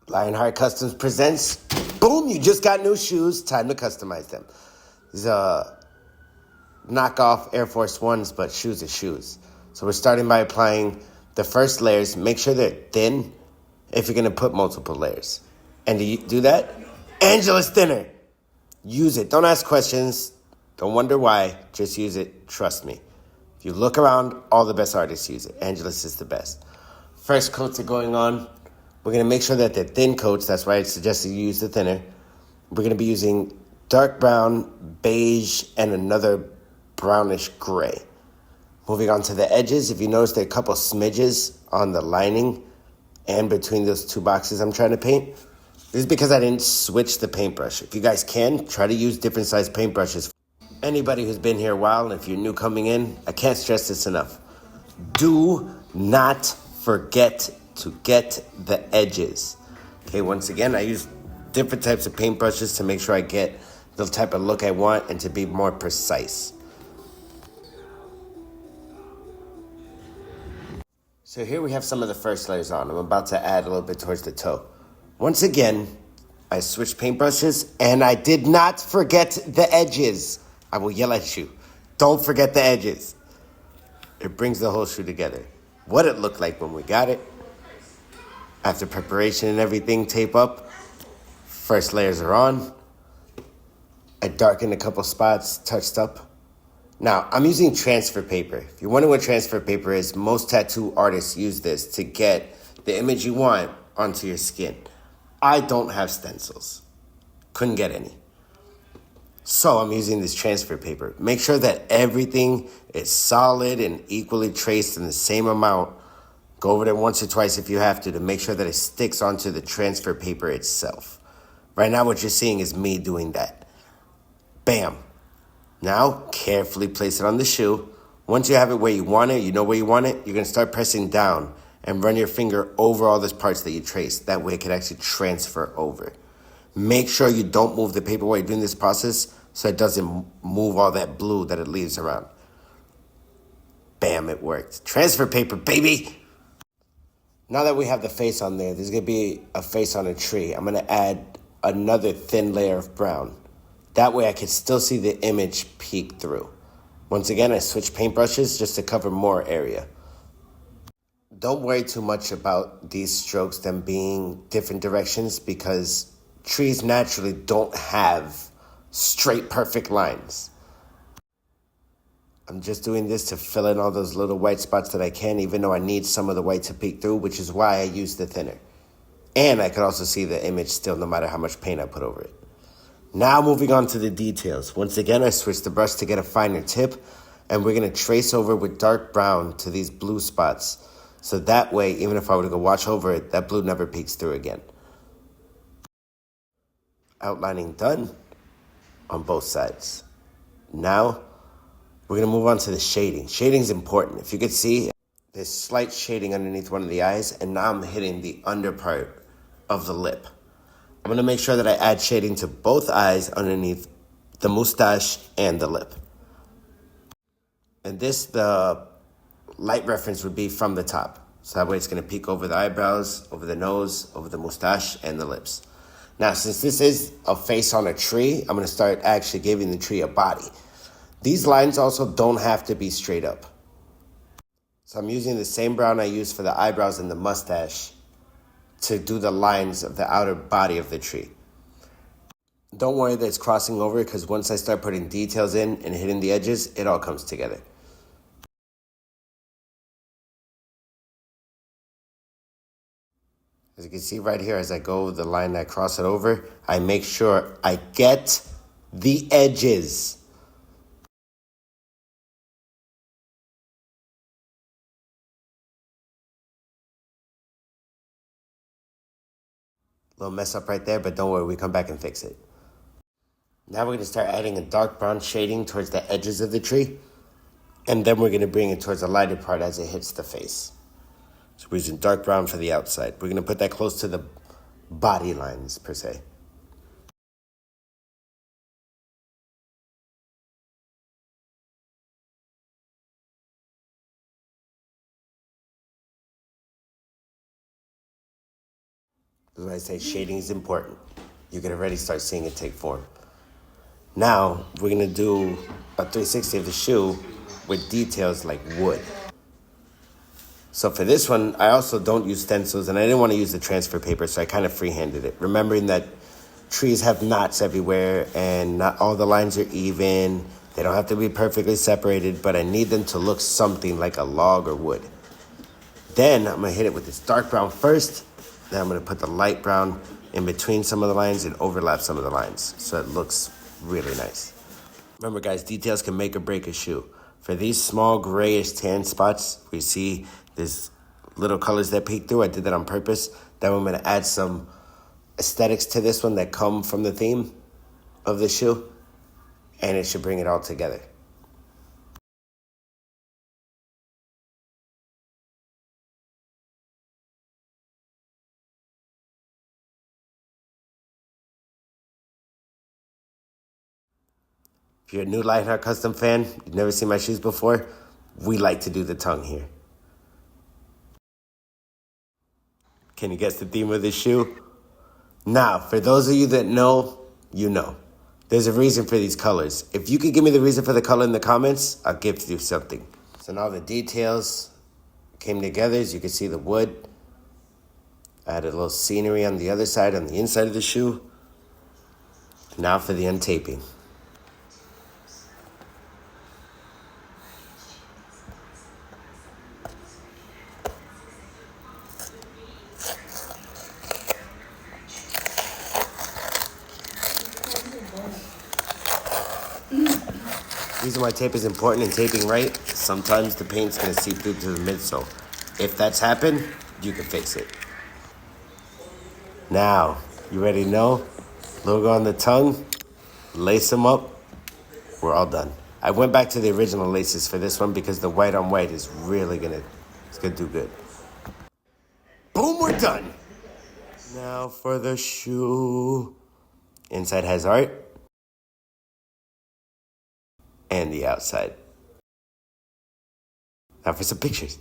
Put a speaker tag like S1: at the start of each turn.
S1: Lionheart Customs presents, boom, you just got new shoes, time to customize them. These are knockoff Air Force Ones, but shoes are shoes. So we're starting by applying the first layers. Make sure they're thin if you're gonna put multiple layers. And to do that, Angela's thinner. Use it, don't ask questions, don't wonder why, just use it, trust me. If you look around, all the best artists use it. Angela's is the best. First coats are going on. We're going to make sure that they're thin coats. That's why I suggested you use the thinner. We're going to be using dark brown, beige, and another brownish gray. Moving on to the edges, if you notice there are a couple smidges on the lining and between those two boxes I'm trying to paint. This is because I didn't switch the paintbrush. If you guys can, try to use different size paintbrushes. Anybody who's been here a while, and if you're new coming in, I can't stress this enough. Do not forget to get the edges. Okay, once again, I use different types of paintbrushes to make sure I get the type of look I want and to be more precise. So here we have some of the first layers on. I'm about to add a little bit towards the toe. Once again, I switched paintbrushes and I did not forget the edges. I will yell at you. Don't forget the edges. It brings the whole shoe together. What it looked like when we got it. After preparation and everything, tape up. First layers are on. I darkened a couple spots, touched up. Now, I'm using transfer paper. If you're wondering what transfer paper is, most tattoo artists use this to get the image you want onto your skin. I don't have stencils. Couldn't get any. So I'm using this transfer paper. Make sure that everything is solid and equally traced in the same amount. Go over there once or twice if you have to make sure that it sticks onto the transfer paper itself. Right now what you're seeing is me doing that. Bam. Now carefully place it on the shoe. Once you have it where you want it, you know where you want it, you're going to start pressing down and run your finger over all those parts that you traced. That way it can actually transfer over. Make sure you don't move the paper while you're doing this process so it doesn't move all that blue that it leaves around. Bam, it worked. Transfer paper, baby! Now that we have the face on there, there's going to be a face on a tree. I'm going to add another thin layer of brown. That way I can still see the image peek through. Once again, I switched paintbrushes just to cover more area. Don't worry too much about these strokes, them being different directions, because trees naturally don't have straight, perfect lines. I'm just doing this to fill in all those little white spots that I can, even though I need some of the white to peek through, which is why I use the thinner. And I could also see the image still, no matter how much paint I put over it. Now moving on to the details. Once again, I switched the brush to get a finer tip, and we're going to trace over with dark brown to these blue spots. So that way, even if I were to go watch over it, that blue never peeks through again. Outlining done on both sides. Now, we're going to move on to the shading. Shading is important. If you could see, there's slight shading underneath one of the eyes, and now I'm hitting the under part of the lip. I'm going to make sure that I add shading to both eyes underneath the mustache and the lip. And this, the light reference would be from the top. So that way it's going to peek over the eyebrows, over the nose, over the mustache, and the lips. Now, since this is a face on a tree, I'm going to start actually giving the tree a body. These lines also don't have to be straight up. So I'm using the same brown I used for the eyebrows and the mustache to do the lines of the outer body of the tree. Don't worry that it's crossing over, because once I start putting details in and hitting the edges, it all comes together. As you can see right here, as I go the line I cross it over, I make sure I get the edges. Little mess up right there, but don't worry, we come back and fix it. Now we're going to start adding a dark brown shading towards the edges of the tree, and then we're going to bring it towards the lighter part as it hits the face. So we're using dark brown for the outside. We're going to put that close to the body lines, per se. That's why I say shading is important. You can already start seeing it take form. Now, we're gonna do a 360 of the shoe with details like wood. So for this one, I also don't use stencils, and I didn't want to use the transfer paper, so I kind of freehanded it. Remembering that trees have knots everywhere, and not all the lines are even. They don't have to be perfectly separated, but I need them to look something like a log or wood. Then I'm gonna hit it with this dark brown first. Then I'm gonna put the light brown in between some of the lines and overlap some of the lines, so it looks really nice. Remember guys, details can make or break a shoe. For these small grayish tan spots, we see there's little colors that peek through. I did that on purpose. Then I'm gonna add some aesthetics to this one that come from the theme of the shoe, and it should bring it all together. If you're a new Lionheart Custom fan, you've never seen my shoes before, we like to do the tongue here. Can you guess the theme of this shoe? Now, for those of you that know, you know. There's a reason for these colors. If you could give me the reason for the color in the comments, I'll gift you something. So now the details came together. As you can see, the wood. I added a little scenery on the other side, on the inside of the shoe. Now for the untaping. The reason why tape is important and taping right, sometimes the paint's gonna seep through to the midsole. If that's happened, you can fix it. Now, you ready to know? Logo on the tongue, lace them up, we're all done. I went back to the original laces for this one because the white on white is really gonna do good. Boom, we're done. Now for the shoe. Inside has art. And the outside. Now for some pictures.